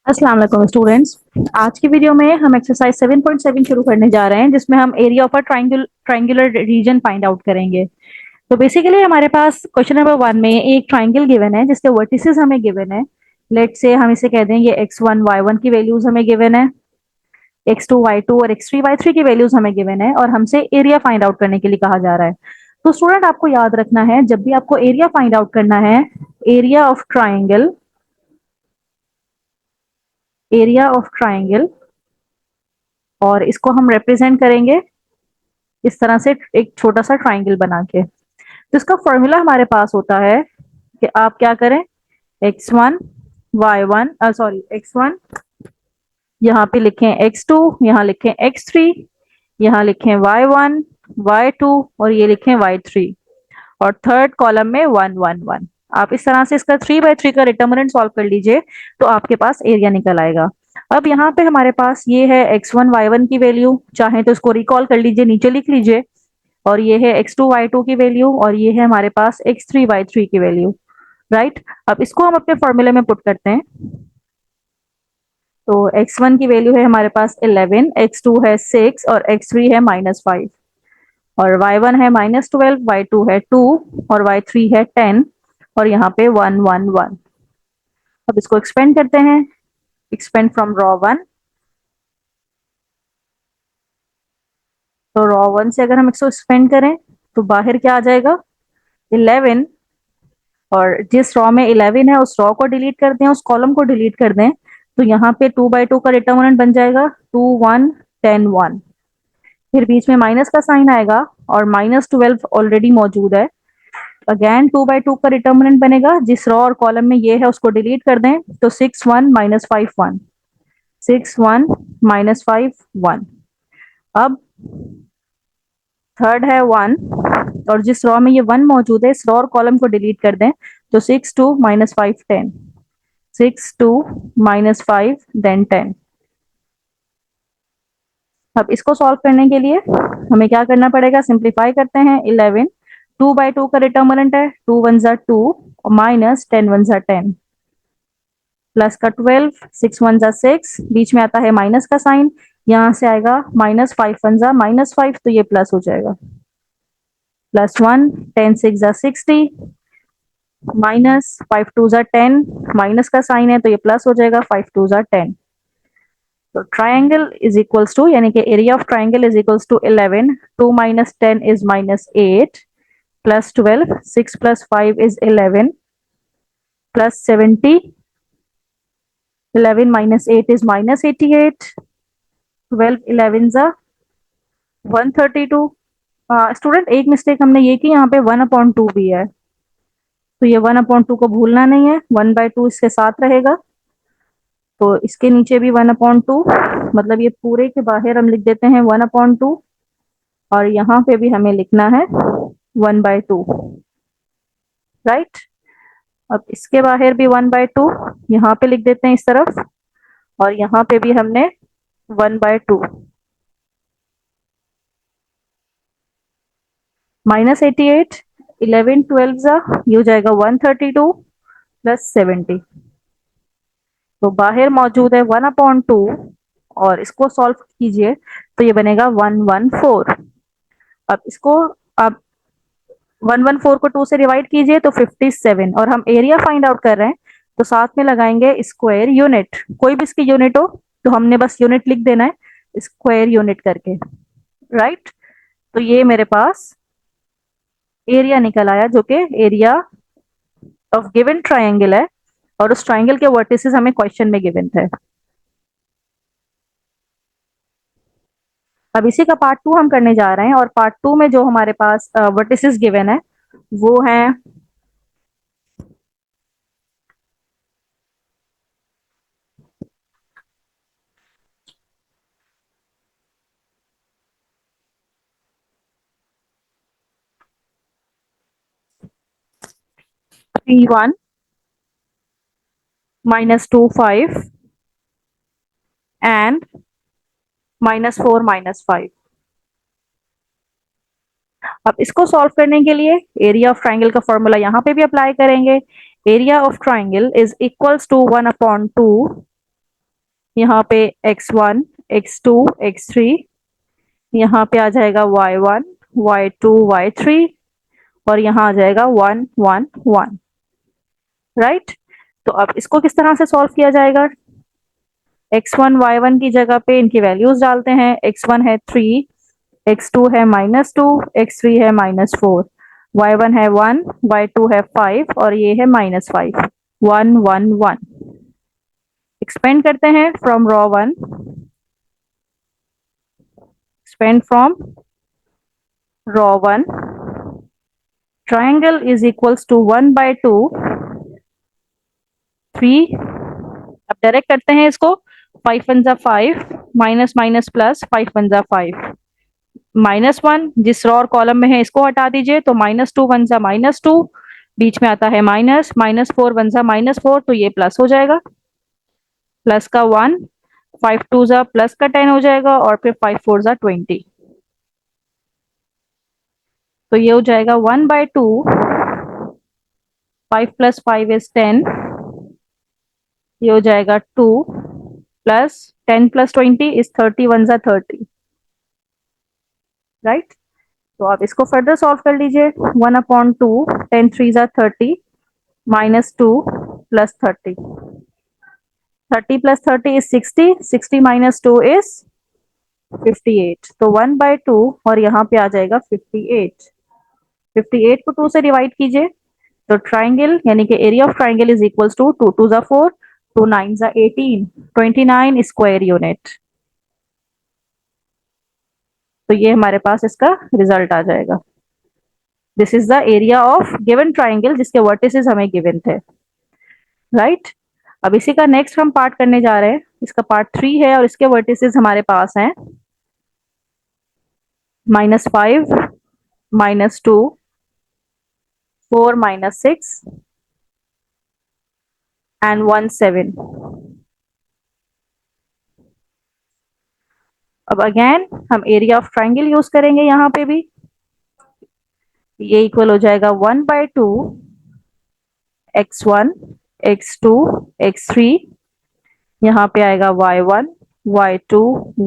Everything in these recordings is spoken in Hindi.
अस्सलाम वालेकुम स्टूडेंट्स। आज की वीडियो में हम एक्सरसाइज 7.7 शुरू करने जा रहे हैं जिसमें हम area of a triangular region find out करेंगे। तो बेसिकली हमारे पास क्वेश्चन नंबर 1 में एक ट्रायंगल गिवन है जिसके वर्टिसेस हमें गिवन है। लेट से हम इसे कह देंगे x1 y1 की वैल्यूज हमें गिवन है, x2 y2 और x3 y3 की वैल्यूज हमें गिवन है और हमसे एरिया फाइंड आउट करने के लिए कहा जा रहा है। तो स्टूडेंट आपको याद रखना है जब भी आपको एरिया फाइंड आउट करना है, area of triangle, area of triangle, और इसको हम रिप्रेजेंट करेंगे इस तरह से एक छोटा सा ट्राइंगल बना के। तो इसका फॉर्मूला हमारे पास होता है कि आप क्या करें, x1 y1 सॉरी x1 यहाँ पे लिखें, x2 यहाँ लिखें, x3 यहाँ लिखें, y1 y2 और ये लिखें y3, और थर्ड कॉलम में 1 1 1। आप इस तरह से इसका 3/3 का डिटर्मिनेंट सॉल्व कर लीजिए तो आपके पास एरिया निकल आएगा। अब यहाँ पे हमारे पास ये है x1 y1 की वैल्यू, चाहे तो इसको रिकॉल कर लीजिए, नीचे लिख लीजिए, और ये है x2 y2 की वैल्यू, और ये है हमारे पास x3 y3 की वैल्यू। राइट, अब इसको हम अपने फॉर्मूले में पुट करते हैं। तो x1 की वैल्यू है हमारे पास 11, x2 है 6 और x3 है -5, और y1 है -12, y2 है 2 और y3 है 10, और यहाँ पे 1 1 1। अब इसको एक्सपेंड करते हैं, एक्सपेंड फ्रॉम रॉ 1। तो रॉ 1 से अगर हम इसको एक्सपेंड करें तो बाहर क्या आ जाएगा, 11, और जिस रॉ में 11 है उस रॉ को डिलीट कर दें, उस कॉलम को डिलीट कर दें, तो यहाँ पे 2/2 का डिटर्मिनेंट बन जाएगा 2 1 10 1। फिर बीच में माइनस का साइन आएगा और -12 ऑलरेडी मौजूद है। अगेन 2/2 का डिटर्मिनेंट बनेगा, जिस रॉ और कॉलम में ये है उसको डिलीट कर दें, तो 6 1 -5 1, 6 1 -5 1। अब थर्ड है 1, और जिस रॉ में ये 1 मौजूद है इस रॉ और कॉलम को डिलीट कर दें, तो 6 2 -5 10, 6 2 -5 देन 10। अब इसको सॉल्व करने के लिए हमें क्या करना पड़ेगा, सिंप्लीफाई करते हैं। 11 2/2 का डिटर्मिनेंट है, 2 1 जा 2 और माइनस 10 1 जा 10, प्लस का 12, 6 1 जा 6, बीच में आता है माइनस का साइन, यहाँ से आएगा -5 1 जा -5, तो ये प्लस हो जाएगा, +1 10 6 जा 60, -5 2 जा 10, माइनस का साइन है तो ये प्लस हो जाएगा, 5 2 जा 10। तो ट्राइंगल इज इक्वल्स टू, यानी कि area of triangle is equals to 11, 2 - 10 is -8, plus 12, 6 + 5 is 11, plus 70, 11 - 8 is -88, 12 11 जा 132। स्टूडेंट एक मिस्टेक हमने ये की, यहाँ पे 1/2 भी है, तो ये 1/2 को भूलना नहीं है, 1/2 इसके साथ रहेगा, तो इसके नीचे भी 1/2, मतलब ये पूरे के बाहर हम लिख देते हैं 1/2, और यहाँ पे भी हमें लिखना है 1/2। राइट, अब इसके बाहर भी 1/2 यहाँ पे लिख देते हैं इस तरफ, और यहाँ पे भी हमने 1/2, -88, 11 12 जा ये हो जाएगा 132 प्लस 70, तो बाहर मौजूद है 1/2, और इसको सॉल्व कीजिए तो ये बनेगा 114। अब इसको आप 114 को 2 से डिवाइड कीजिए तो 57, और हम एरिया फाइंड आउट कर रहे हैं तो साथ में लगाएंगे स्क्वायर यूनिट, कोई भी इसकी यूनिट हो तो हमने बस यूनिट लिख देना है स्क्वायर यूनिट करके। राइट, तो ये मेरे पास एरिया निकल आया जो कि एरिया ऑफ गिवन ट्राइंगल है, और उस ट्राइंगल के वर्टिसेस हमें क्वेश्चन में गिवन थे। अब इसी का पार्ट 2 हम करने जा रहे हैं, और पार्ट 2 में जो हमारे पास वर्टिसेस गिवन है वो है P1 -2 5 एंड -4 -5। अब इसको सॉल्व करने के लिए एरिया ऑफ ट्राइंगल का फॉर्मूला यहाँ पे भी अप्लाई करेंगे। Area of triangle is equals to 1/2 यहाँ पे x1, x2, x3, यहाँ पे आ जाएगा y1, y2, y3 और यहाँ आ जाएगा 1, 1, 1। राइट। तो अब इसको किस तरह से सॉल्व किया जाएगा? x1 y1 की जगह पे इनकी वैल्यूज डालते हैं। x1 है 3, x2 है -2, x3 है -4, y1 है 1, y2 है 5 और ये है -5। 1, 1, 1। एक्सपेंड करते हैं from row 1, expand from row 1, triangle is equals to 1/2 3। अब डायरेक्ट करते हैं इसको। 5 1 जा 5, माइनस माइनस प्लस, 5 1 जा 5, -1 जिस रो और कॉलम में है इसको हटा दीजिए तो -2 1 जा -2, बीच में आता है माइनस, -4 1 जा -4 तो ये प्लस हो जाएगा, प्लस का 1, 5 2 जा प्लस का 10 हो जाएगा और फिर 5 4 जा 20। तो ये हो जाएगा 1/2, 5 + 5 इज 10, ये हो जाएगा 2 प्लस 10 + 20 इज 30 1 जा 30। राइट। तो आप इसको फर्दर सॉल्व कर लीजिए। 1/2, 10 3 जा 30, -2 प्लस 30, 30 + 30 इज 60, 60 - 2 इज 58। तो 1/2 और यहाँ पे आ जाएगा 58। 58 को 2 से डिवाइड कीजिए तो ट्राइंगल यानी कि area of triangle is equals to 2 2 जा 4, 2 9 जा 18, 29 स्क्वायर यूनिट। तो ये हमारे पास इसका रिजल्ट आ जाएगा। This is the area of given triangle जिसके वर्टिसेस हमें गिवन थे। राइट। अब इसी का नेक्स्ट हम पार्ट करने जा रहे हैं। इसका पार्ट 3 है और इसके वर्टिसेस हमारे पास हैं -5, -2, 4 -6 एंड 1 7। अब अगेन हम एरिया ऑफ ट्राइंगल यूज करेंगे यहाँ पे भी। ये इक्वल हो जाएगा 1/2 x1, x2, x3, यहाँ पे आएगा y1, y2,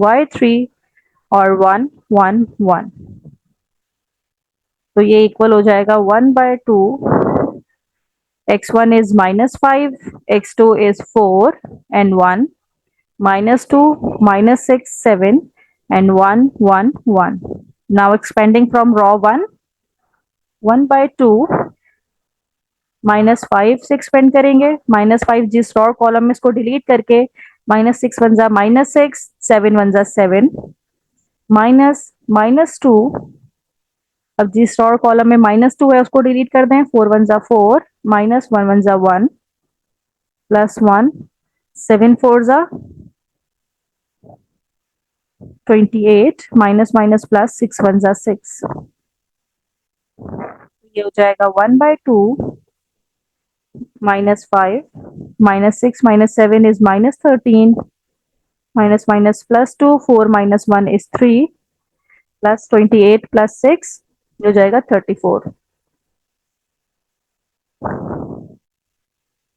y3 और 1 1 1। तो ये इक्वल हो जाएगा 1/2, x1 is -5, x2 is 4 and 1, -2, -6 7 and 1 1 1। Now expanding from raw 1, 1/2 -5 से एक्सपेंड करेंगे। -5 जिस रो कॉलम में इसको डिलीट करके -6 1 जा -6, 7 1 जा 7, माइनस -2। अब जिस रो कॉलम में -2 है उसको डिलीट कर दें। 4 1 जा 4, -1 1 जा 1, +1, 7 4 जा 28, माइनस प्लस 6 1 जा 6। ये हो जाएगा 1/2 -5, -6 -7 is -13, minus minus +2, 4 - 1 is 3, plus 28 + 6 हो जाएगा 34।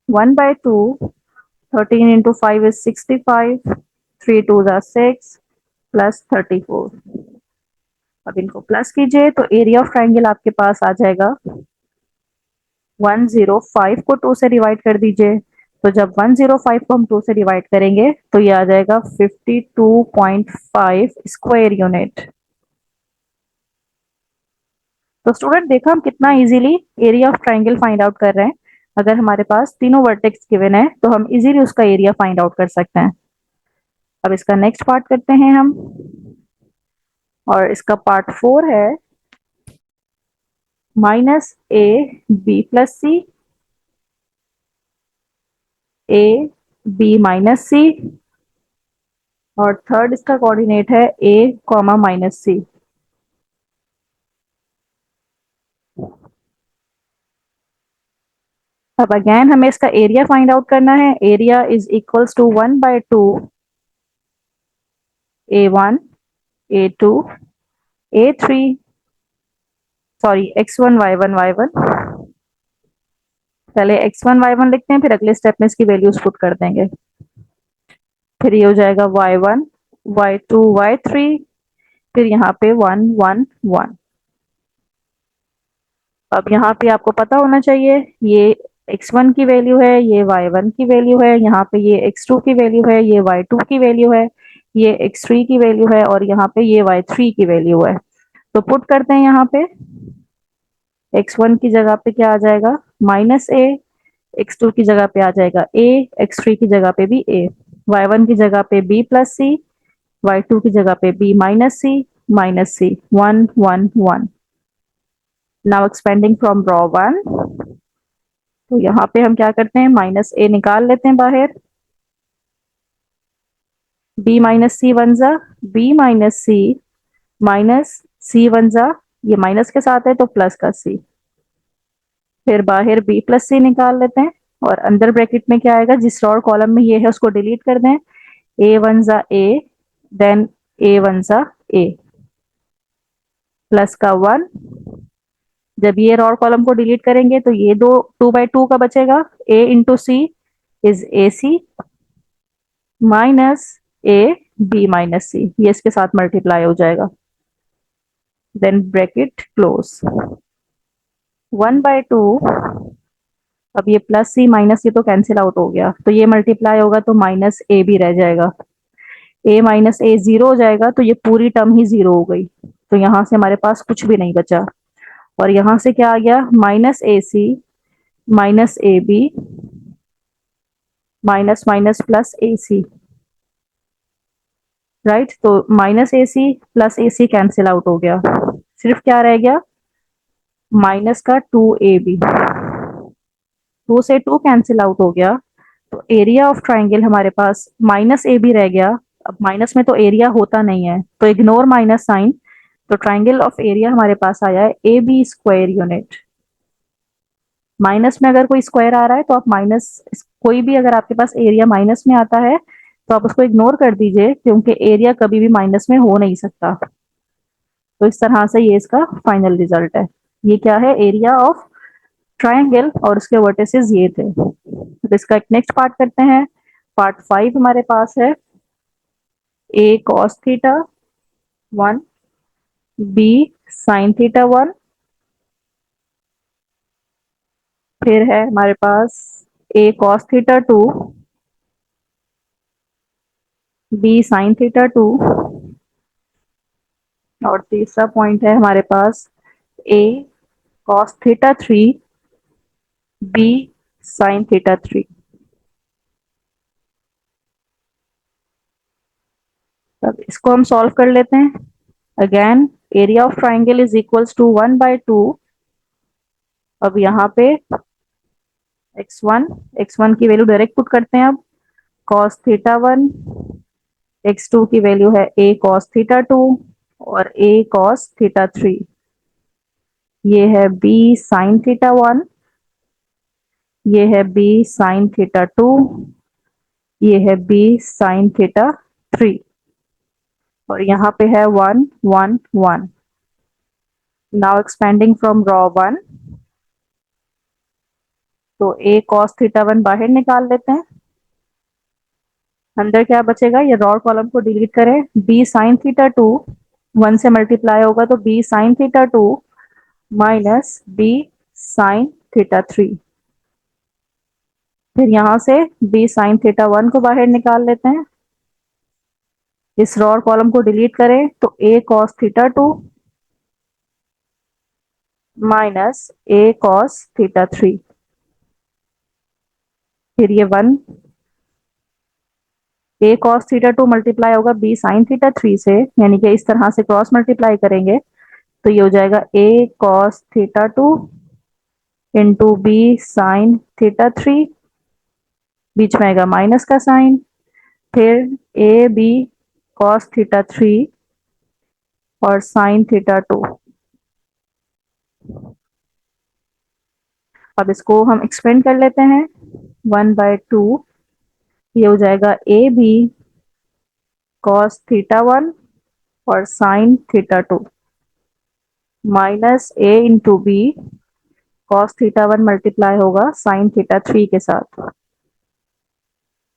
1/2, 13 into 5 is 65, 3 2 जा 6 प्लस 34। अब इनको प्लस कीजिए तो एरिया ऑफ ट्राइंगल आपके पास आ जाएगा 105 को 2 से डिवाइड कर दीजिए। तो जब 105 को हम 2 से डिवाइड करेंगे तो ये आ जाएगा 52.5 स्क्वायर यूनिट। तो स्टूडेंट देखा हम कितना easily area of triangle find out कर रहे हैं। अगर हमारे पास तीनों वर्टेक्स गिवन है तो हम इजीली उसका एरिया फाइंड आउट कर सकते हैं। अब इसका नेक्स्ट पार्ट करते हैं हम, और इसका पार्ट 4 है -ab + c, ab - c और थर्ड इसका कोऑर्डिनेट है a, -c। अब अगेन हमें इसका एरिया फाइंड आउट करना है। Area is equals to 1/2 a1, a2, a3, sorry x1 y1 y1। पहले x1 y1 लिखते हैं फिर अगले स्टेप में इसकी वैल्यूज पुट कर देंगे। फिर ये हो जाएगा y1, y2, y3, फिर यहाँ पे 1 1 1। अब यहाँ पे आपको पता होना चाहिए ये x1 की वैल्यू है, ये y1 की वैल्यू है, यहाँ पे ये x2 की वैल्यू है, ये y2 की वैल्यू है, ये x3 की वैल्यू है और यहाँ पे ये y3 की वैल्यू है। तो पुट करते हैं यहाँ पे x1 की जगह पे क्या आ जाएगा -a, x2 की जगह पे आ जाएगा a, x3 की जगह पे भी a, y1 की जगह पे b प्लस c, y2 की जगह पे b minus c 1 1 1। Now expanding from row 1, तो यहाँ पे हम क्या करते हैं -a निकाल लेते हैं बाहर, b माइनस सी वन जा b माइनस सी माइनस सी वन जा, ये माइनस के साथ है तो प्लस का c, फिर बाहर b प्लस सी निकाल लेते हैं और अंदर ब्रैकेट में क्या आएगा, जिस रो और कॉलम में ये है उसको डिलीट कर दें, a वन जा a, देन a वन जा a, प्लस का 1। जब ये रो और कॉलम को डिलीट करेंगे तो ये दो 2/2 का बचेगा, a into C is A C minus A B minus C, ये इसके साथ मल्टीप्लाई हो जाएगा, देन ब्रैकेट क्लोज 1/2। अब ये प्लस सी माइनस सी तो कैंसिल आउट हो गया, तो ये मल्टीप्लाई होगा तो माइनस ए भी रह जाएगा, a माइनस ए जीरो हो जाएगा, तो ये पूरी टर्म ही जीरो हो गई, तो यहाँ से हमारे पास कुछ भी नहीं बचा। और यहाँ से क्या आ गया minus A C minus A B minus minus plus A C, right. तो minus A C plus A C cancel out हो गया, सिर्फ क्या रह गया माइनस का 2ab, 2 से 2 कैंसिल आउट हो गया, तो एरिया ऑफ ट्राइंगल हमारे पास माइनस ए बी रह गया। अब माइनस में तो एरिया होता नहीं है तो इग्नोर माइनस साइन, तो ट्राइंगल ऑफ एरिया हमारे पास आया है A B square unit. Minus में अगर कोई स्क्वायर आ रहा है तो आप माइनस, कोई भी अगर आपके पास एरिया माइनस में आता है तो आप उसको इग्नोर कर दीजिए, क्योंकि एरिया कभी भी माइनस में हो नहीं सकता। तो इस तरह से ये इसका फाइनल रिजल्ट है। ये क्या है एरिया ऑफ ट्राइंगल और उसके वर्टिसेस ये थे। तो इसका एक नेक्स्ट पार्ट करते हैं, पार्ट 5 हमारे पास है a cos theta 1, b sin theta 1, फिर है हमारे पास a cos theta 2, b sin theta 2, और तीसरा पॉइंट है हमारे पास a cos theta 3, b sin theta 3। अब इसको हम सॉल्व कर लेते हैं। Again area of triangle is equals to 1/2। अब यहाँ पे x1 की वैल्यू डायरेक्ट पुट करते हैं। अब cos थीटा 1, x2 की वैल्यू है a cos थीटा 2 और a cos थीटा 3, ये है b sin थीटा 1, ये है b sin थीटा 2, ये है b sin थीटा 3, और यहाँ पे है 1 1 1। नाउ एक्सपेंडिंग फ्रॉम रॉ 1, तो a cos थीटा 1 बाहर निकाल लेते हैं, अंदर क्या बचेगा, ये रॉ कॉलम को डिलीट करें, b sin थीटा 2 1 से मल्टीप्लाई होगा तो b sin theta 2 minus b sin theta 3, फिर यहाँ से b sin थीटा 1 को बाहर निकाल लेते हैं, इस रॉ कॉलम को डिलीट करें तो a cos theta 2 minus a cos theta 3, फिर ये 1 a cos थीटा 2 मल्टीप्लाई होगा b sin थीटा 3 से, यानी कि इस तरह से क्रॉस मल्टीप्लाई करेंगे तो ये हो जाएगा a cos theta 2 into b sin theta 3, बीच में आएगा माइनस का साइन, फिर a b cos थीटा 3 और sin थीटा 2। अब इसको हम एक्सपेंड कर लेते हैं 1/2, ये हो जाएगा a b cos थीटा 1 और sin theta 2 minus a into B cos theta 1 multiply होगा sin थीटा 3 के साथ,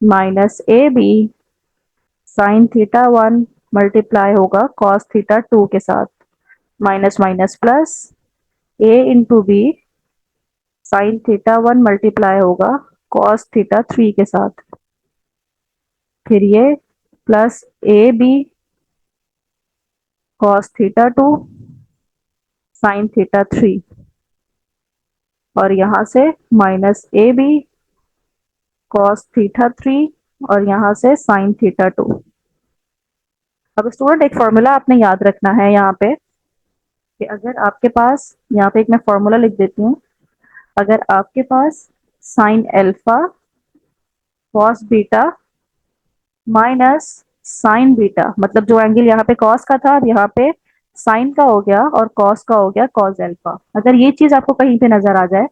minus A B sine theta one multiply होगा कॉस थीटा टू के साथ, minus minus plus A into B sine theta one multiply होगा कॉस थीटा थ्री के साथ, फिर ये plus A B cos theta two sine theta three, और यहां से minus A B cos theta three और यहां से साइन थीटा टू। अब स्टूडेंट एक फॉर्मूला आपने याद रखना है यहाँ पे कि अगर आपके पास, यहाँ पे एक मैं फॉर्मूला लिख देती हूँ, अगर आपके पास sine alpha cos beta minus sine beta, मतलब जो एंगल यहाँ पे कॉस का था अब यहाँ पे साइन का हो गया और कॉस का हो गया कॉस अल्फा, अगर ये चीज आपको कहीं पे नजर आ जाए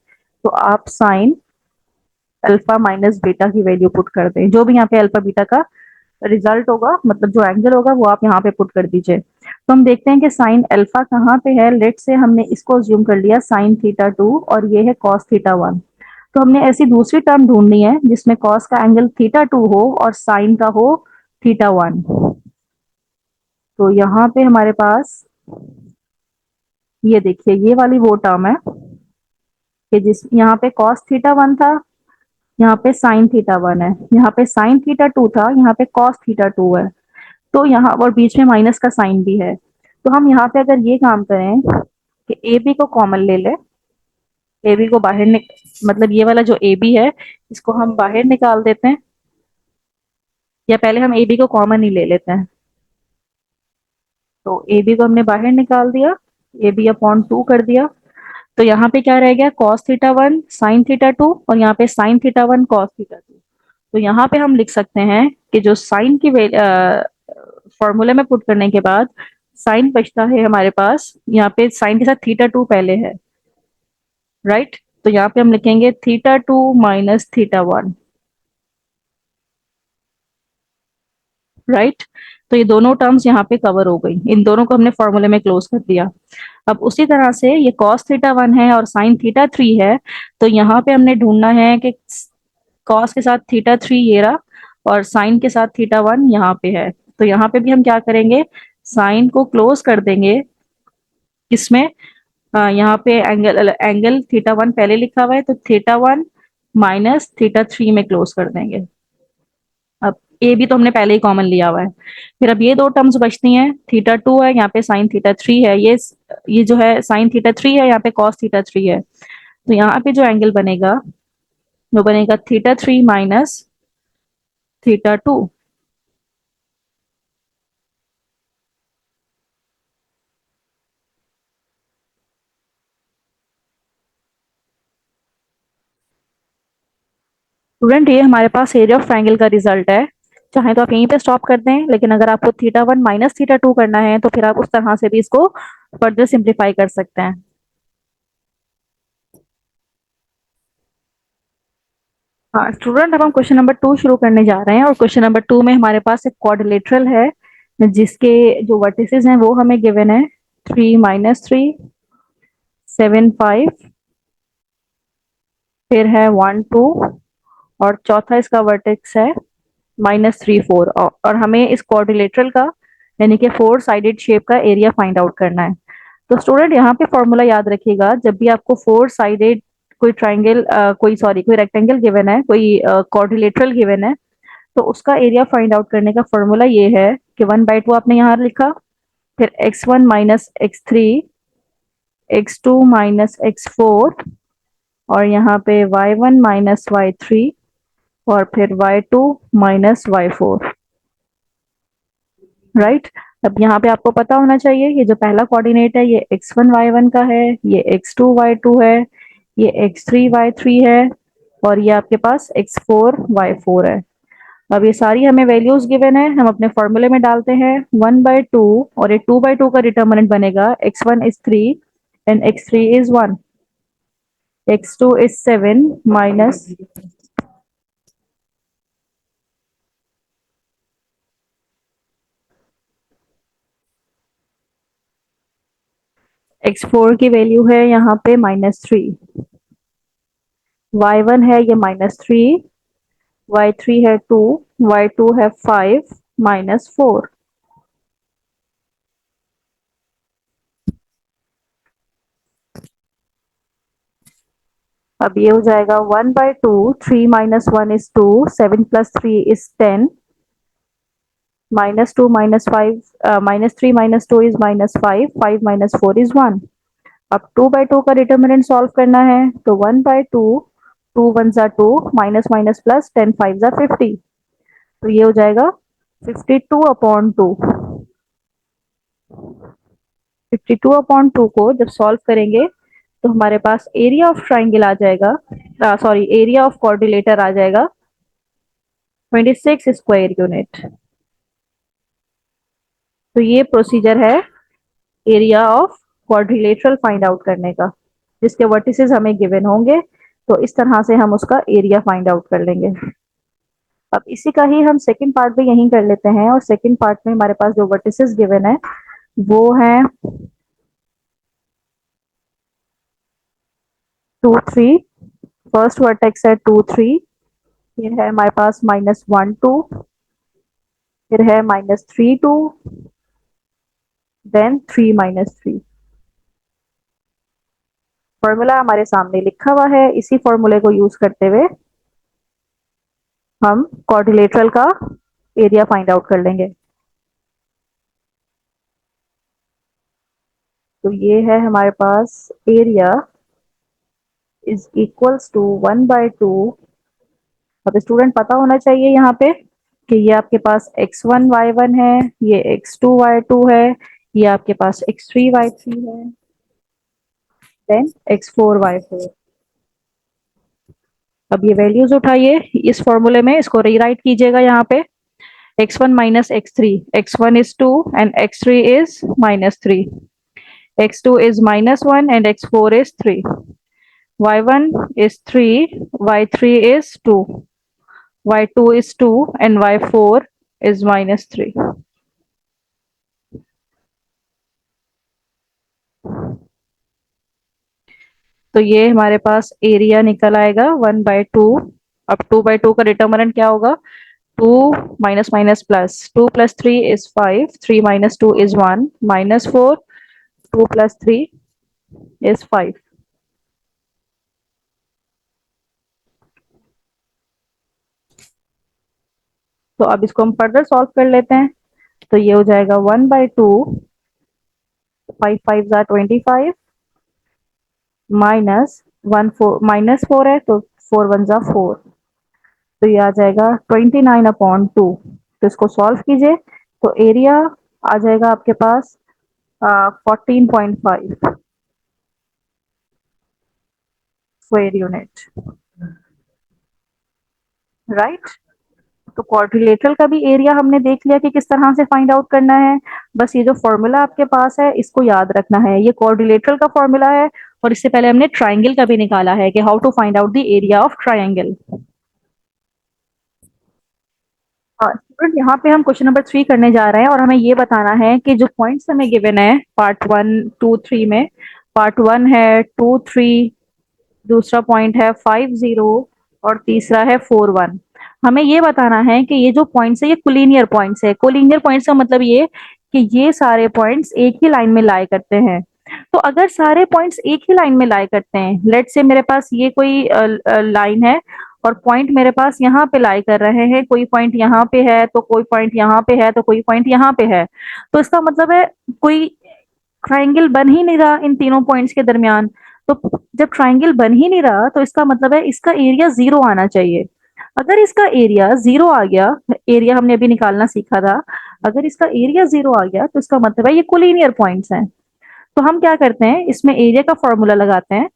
तो आप साइन अल्फा माइनस बीटा की वैल्यू पुट कर दें, जो भी यहाँ पे अल्फा बीटा का रिजल्ट होगा, मतलब जो एंगल होगा वो आप यहाँ पे पुट कर दीजिए। तो हम देखते हैं कि साइन अल्फा कहाँ पे है। लेट से हमने इसको अज्यूम कर लिया साइन थीटा टू और ये है कॉस थीटा वन, तो हमने ऐसी दूसरी टर्म ढूंढनी है जिसमें कॉस का एंगल थीटा टू हो और साइन का हो थीटा वन। तो यहाँ पे हमारे पास ये देखिए ये वाली वो टर्म है कि जिस यहाँ पे कॉस थीटा वन था, यहाँ पे साइन थीटा वन है, यहाँ पे साइन थीटा टू था, यहाँ पे कॉस थीटा टू है, तो यहाँ और बीच में माइनस का साइन भी है। तो हम यहाँ पे अगर ये काम करें कि ए बी को कॉमन ले ले, ए बी को बाहर मतलब ये वाला जो ए बी है इसको हम बाहर निकाल देते हैं, या पहले हम ए बी को कॉमन ही ले लेते हैं। तो ए बी को हमने बाहर निकाल दिया, ए बी अपॉन टू कर दिया, तो यहाँ पे क्या रह गया cos theta one sine theta two और यहाँ पे sign theta one cos theta to. तो यहाँ पे हम लिख सकते हैं कि जो साइन की फॉर्मूले में पुट करने के बाद साइन बचता है हमारे पास, यहाँ पे साइन के साथ थीटा टू पहले है, राइट। तो यहाँ पे हम लिखेंगे theta two minus theta one, right. तो ये दोनों टर्म्स यहाँ पे कवर हो गई, इन दोनों को हमने फॉर्मूले में क्लोज कर दिया। अब उसी तरह से ये कॉस थीटा वन है और साइन थीटा थ्री है, तो यहाँ पे हमने ढूंढना है कि कॉस के साथ थीटा थ्री ये रहा और साइन के साथ थीटा वन यहाँ पे है। तो यहाँ पे भी हम क्या करेंगे, साइन को क्लोज कर देंगे किसमें, यहाँ पे एंगल एंगल थीटा वन पहले लिखा हुआ है तो theta one minus theta three में क्लोज कर देंगे। अब ए भी तो हमने पहले ही कॉमन लिया हुआ है, फिर अब ये दो टर्म्स बचती हैं, थीटा टू है यहाँ पे साइन थीटा थ्री है, ये जो है साइन थीटा थ्री है यहाँ पे कॉस थीटा थ्री है, तो यहाँ पे जो एंगल बनेगा वो बनेगा theta three minus theta two. Student ये हमारे पास एरिया ऑफ ट्रायंगल का रिजल्ट है, चाहे तो आप यहीं पे स्टॉप कर दें, लेकिन अगर आपको theta one minus theta two करना है तो फिर आप उस तरह से भी इसको फर्दर सिंप्लीफाई कर सकते हैं। हाँ स्टूडेंट, अब हम क्वेश्चन नंबर टू शुरू करने जा रहे हैं और क्वेश्चन नंबर टू में हमारे पास एक क्वाड्रिलेटरल है जिसके जो वर्टिसेस हैं वो हमें गिवन है 3 - 3 7 5, फिर है 1 2 और चौथा इसका वर्टेक्स है -3 4, और हमें इस क्वाड्रिलेटरल का यानी कि फोर साइडेड शेप का एरिया फाइंड आउट करना है। तो स्टूडेंट यहाँ पे फॉर्मूला याद रखिएगा, जब भी आपको फोर साइडेड कोई ट्राइंगल कोई रेक्टेंगल गिवन है, कोई क्वाड्रिलेटरल गिवन है, तो उसका एरिया फाइंड आउट करने का फॉर्मूला ये है कि 1/2 आपने यहाँ लिखा, फिर x1 minus x3 x2 minus x4 और यहाँ पे y1 माइनस y3 और फिर y2 माइनस y4, राइट। अब यहाँ पे आपको पता होना चाहिए ये जो पहला कोऑर्डिनेट है ये x1 y1 का है, ये x2 y2 है, ये x3 y3 है और ये आपके पास x4 y4 है। अब ये सारी हमें वैल्यूज गिवन है, हम अपने फॉर्मूले में डालते हैं 1/2 और ये 2/2 का डिटर्मिनेंट बनेगा x1 is 3 and x3 is 1, x2 is 7 minus x4 की वैल्यू है यहाँ पे -3, y1 है ये -3, y3 है 2, y2 है 5 -4। अब ये हो जाएगा 1/2, 3 - 1 is 2, 7 + 3 is 10, -2 -5, -3 -2 is -5, 5 - 4 is 1। अब 2/2 का डिटर्मिनेंट सॉल्व करना है, तो 1/2, 2 1 जा 2, माइनस माइनस प्लस, 10 5 जा 50, तो ये हो जाएगा 52/2। 52/2 को जब सॉल्व करेंगे तो हमारे पास एरिया ऑफ ट्राइंगल आ जाएगा, सॉरी एरिया ऑफ क्वाड्रिलेटर आ जाएगा 26 स्क्वायर यूनिट। तो ये प्रोसीजर है area of quadrilateral find out करने का, जिसके वर्टिसेस हमें गिवन होंगे, तो इस तरह से हम उसका एरिया फाइंड आउट कर लेंगे। अब इसी का ही हम सेकंड पार्ट भी यहीं कर लेते हैं, और सेकंड पार्ट में हमारे पास जो वर्टिसेस गिवन है वो है 2 3। फर्स्ट वर्टेक्स है 2 3, फिर है हमारे पास -1 2, फिर है -3 2, देन 3 -3। फॉर्मूला हमारे सामने लिखा हुआ है, इसी फॉर्मूले को यूज करते हुए हम क्वाड्रिलेटरल का एरिया फाइंड आउट कर लेंगे। तो ये है हमारे पास एरिया इज इक्वल्स टू 1/2। अब स्टूडेंट पता होना चाहिए यहाँ पे कि ये आपके पास x1 y1 है, ये x2 y2 है, ये आपके पास x3 y3 है, देन x4 y4। अब ये वैल्यूज उठाइए इस फॉर्मूले में, इसको रीराइट कीजिएगा यहाँ पे, x1 - x3, x1 is 2 and x3 is -3, x2 is -1 and x4 is 3, y1 is 3, y3 is 2, y2 is 2 and y4 is -3। तो ये हमारे पास एरिया निकल आएगा 1/2। अब 2/2 का डिटर्मिनेंट क्या होगा, 2 minus minus plus, 2 + 3 is 5, 3 - 2 is 1, -4, 2 + 3 is 5। तो अब इसको हम फर्दर सॉल्व कर लेते हैं, तो ये हो जाएगा 1/2, 5 5 जा 25, -4 है तो 4 1 जा 4, तो ये आ जाएगा 29/2। तो इसको सॉल्व कीजिए, तो एरिया आ जाएगा आपके पास 14.5 स्क्वायर यूनिट, राइट। तो क्वाड्रिलेटरल का भी एरिया हमने देख लिया कि किस तरह से फाइंड आउट करना है। बस ये जो फॉर्मूला आपके पास है इसको याद रखना है, ये क्वाड्रिलेटरल का फॉर्मूला है, और इससे पहले हमने ट्राइंगल का भी निकाला है कि how to find out the area of triangle. Student यहाँ पे हम क्वेश्चन नंबर 3 करने जा रहे हैं, और हमें ये बताना है कि जो पॉइंट्स हमें गिवन है पार्ट 1 2 3 में, पार्ट 1 है 2 3, दूसरा पॉइंट है 5 0, और तीसरा है 4 1। हमें ये बताना है कि ये जो पॉइंट्स है ये कोलिनियर पॉइंट्स है। कोलिनियर पॉइंट्स का मतलब ये कि ये सारे पॉइंट्स एक ही लाइन में लाई करते हैं। तो अगर सारे पॉइंट्स एक ही लाइन में लाई करते हैं, लेट से मेरे पास ये कोई लाइन है और पॉइंट मेरे पास यहाँ पे लाई कर रहे हैं, कोई पॉइंट यहाँ पे है तो कोई पॉइंट यहाँ पे है तो कोई पॉइंट यहाँ पे है, तो इसका मतलब है कोई ट्राइंगल बन ही नहीं रहा इन तीनों पॉइंट्स के दरमियान। तो जब ट्राइंगल बन ही नहीं रहा तो इसका मतलब है इसका एरिया 0 आना चाहिए। अगर इसका एरिया 0 आ गया, एरिया हमने अभी निकालना सीखा था, अगर इसका एरिया 0 आ गया तो इसका मतलब है ये कोलिनियर पॉइंट्स हैं। तो हम क्या करते हैं, इसमें एरिया का फॉर्मूला लगाते हैं,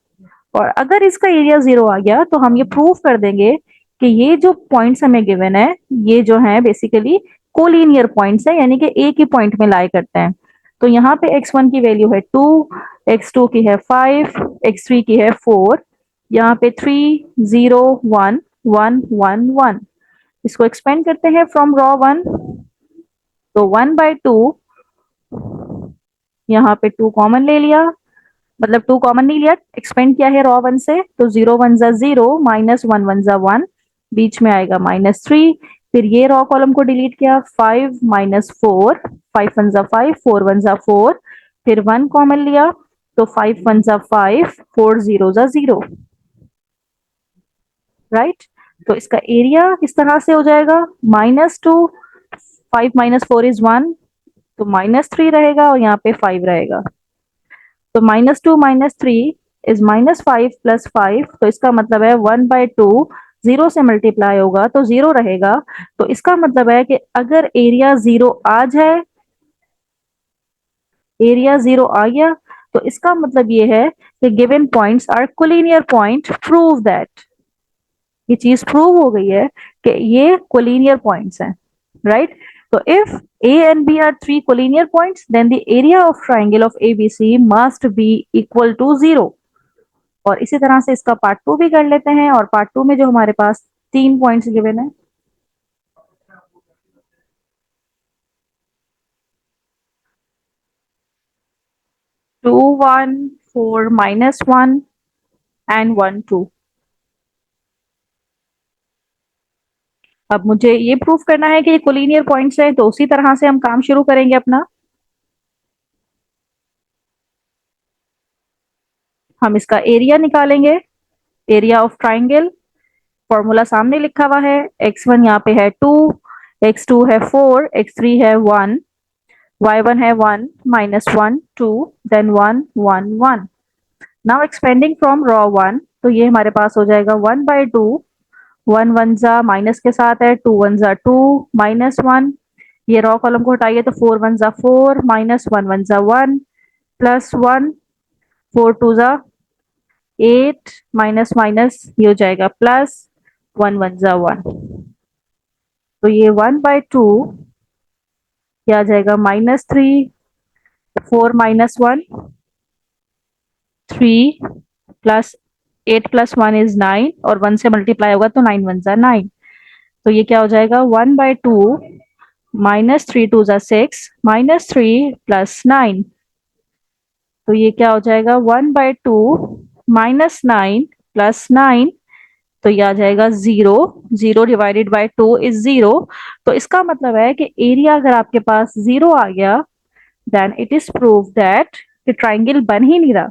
और अगर इसका एरिया 0 आ गया तो हम ये प्रूव कर देंगे कि ये जो पॉइंट्स हमें गिवन है ये जो है बेसिकली कोलिनियर पॉइंट्स है, यानी कि एक ही पॉइंट में लाई करते हैं। तो यहाँ पे x1 की वैल्यू है 2, x2 की है 5, x3 की है 4, यहाँ पे 3 0 1 1 1 1। इसको एक्सपेंड करते हैं फ्रॉम रॉ 1, तो 1/2, यहाँ पे 2 कॉमन ले लिया, मतलब 2 कॉमन नहीं लिया, एक्सपेंड किया है रॉ 1 से, तो 0 1 जा 0, -1 1 जा 1, बीच में आएगा -3, फिर ये रॉ कॉलम को डिलीट किया, 5 माइनस 4, 5 वन जा 5, 4 वन जा 4, फिर 1 कॉमन लिया तो 5 वन जा 5, 4 जीरो जा 0, राइट। तो इसका एरिया किस तरह से हो जाएगा, -2, 5 माइनस 4 इज 1, तो -3 रहेगा और यहाँ पे 5 रहेगा। तो -2 माइनस 3 इज -5 प्लस 5, तो इसका मतलब है 1/2 जीरो से मल्टीप्लाई होगा तो जीरो रहेगा। तो इसका मतलब है कि अगर एरिया जीरो आ जाए, एरिया जीरो आ गया, तो इसका मतलब ये है कि given points are collinear point, prove that, ये चीज प्रूव हो गई है कि ये कोलिनियर पॉइंट्स हैं, राइट। तो if A and B are three collinear points, then the area of triangle of ABC must be equal to 0। और इसी तरह से इसका पार्ट 2 भी कर लेते हैं, और पार्ट 2 में जो हमारे पास 3 पॉइंट्स गिवन है, 2 1, 4 -1 एंड 1 2। अब मुझे ये प्रूफ करना है कि ये कोलिनियर पॉइंट्स हैं, तो उसी तरह से हम काम शुरू करेंगे अपना। हम इसका एरिया निकालेंगे, एरिया ऑफ ट्राइंगल। फॉर्मूला सामने लिखा हुआ है, x1 यहाँ पे है 2, x2 है 4, x3 है 1, y1 है 1, -1 2, then 1 1 1। Now expanding from row 1, तो ये हमारे पास हो जाएगा 1/2, 1 1 जा माइनस के साथ है, 2 1 जा 2, -1, ये रॉ कॉलम को हटाइए तो 4 1 जा 4, -1 1 जा 1, +1, 4 2 जा 8, माइनस माइनस ये हो जाएगा प्लस, 1 1 जा 1, तो ये 1/2 क्या आ जाएगा, -3, 4 -1 3, प्लस 8 + 1 इज 9, और 1 से मल्टीप्लाई होगा तो 9 1 जा 9, तो ये क्या हो जाएगा 1/2, -3 2 जा 6, -3 + 9, तो ये क्या हो जाएगा 1/2 -9 + 9, तो ये आ जाएगा 0, 0 डिवाइडेड बाय 2 इज 0। तो इसका मतलब है कि एरिया अगर आपके पास 0 आ गया, then it is prove that कि ट्राइंगल बन ही नहीं रहा,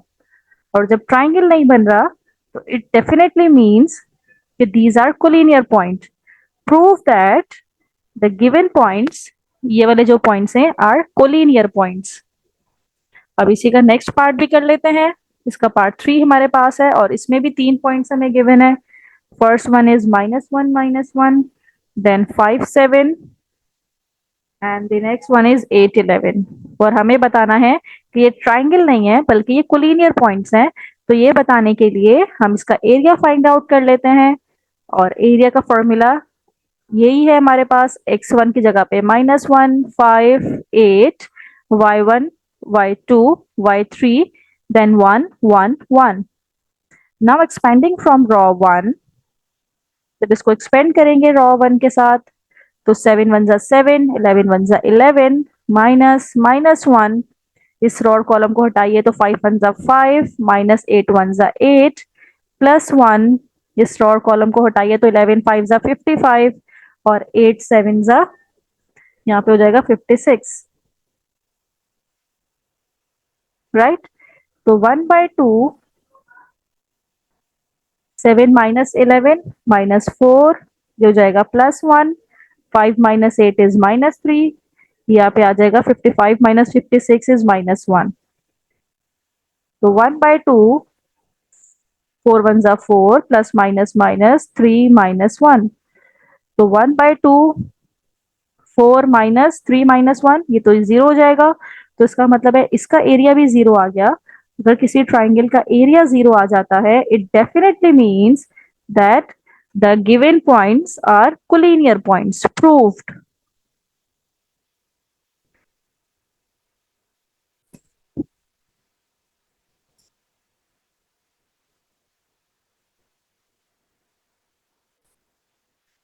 और जब ट्राइंगल नहीं बन रहा तो इट डेफिनेटली मीन्स कि these are collinear point, prove that the given points, ये वाले जो पॉइंट्स हैं आर कोलिनियर पॉइंट्स। अब इसी का नेक्स्ट पार्ट भी कर लेते हैं। इसका पार्ट 3 हमारे पास है, और इसमें भी 3 पॉइंट्स हमें गिवन है। First one is -1 -1, then 5 7, and the next one is 8 11। और हमें बताना है कि ये ट्राइंगल नहीं है बल्कि ये कोलिनियर पॉइंट्स हैं। तो ये बताने के लिए हम इसका एरिया फाइंड आउट कर लेते हैं, और एरिया का फॉर्मूला यही है हमारे पास, x1 की जगह पे -1 5 8, y1 y2 y3, then 1 1 1। Now expanding from row 1, जब इसको एक्सपेंड करेंगे रॉ 1 के साथ, तो 7 1 जा 7, 11 1 जा 11, माइनस -1, इस रॉ कॉलम को हटाइए तो 5 1 जा 5, -8 1 जा 8, +1, इस रॉ कॉलम को हटाइए तो 11 5 जा 55, और 8 7 जा यहाँ पे हो जाएगा 56, राइट। तो 1/2, 7 -11 -4, ये हो जाएगा +1, 5 -8 इज -3, यहाँ पे आ जाएगा 55 -56 इज -1, तो 1/2, 4 1 जा 4, प्लस माइनस माइनस 3 -1, तो 1/2, 4 -3 -1, ये तो 0 हो जाएगा। तो इसका मतलब है इसका एरिया भी 0 आ गया। अगर किसी ट्राइंगल का एरिया 0 आ जाता है, it definitely means that the given points are collinear points, proved.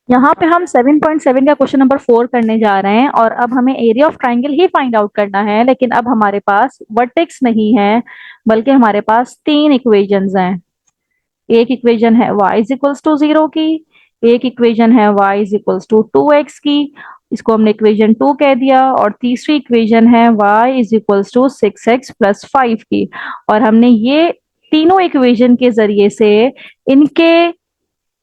यहाँ पे हम 7.7 का क्वेश्चन नंबर 4 करने जा रहे हैं, और अब हमें area of triangle he find out करना है, लेकिन अब हमारे पास वर्टेक्स नहीं है, बल्कि हमारे पास 3 इक्वेशंस हैं। एक इक्वेशन है y इज इक्वल्स टू 0 की, एक इक्वेशन है y is equals to 2x की, इसको हमने इक्वेशन 2 कह दिया, और तीसरी इक्वेशन है y is equals to 6x plus 5 की। और हमने ये तीनों इक्वेशन के जरिए से इनके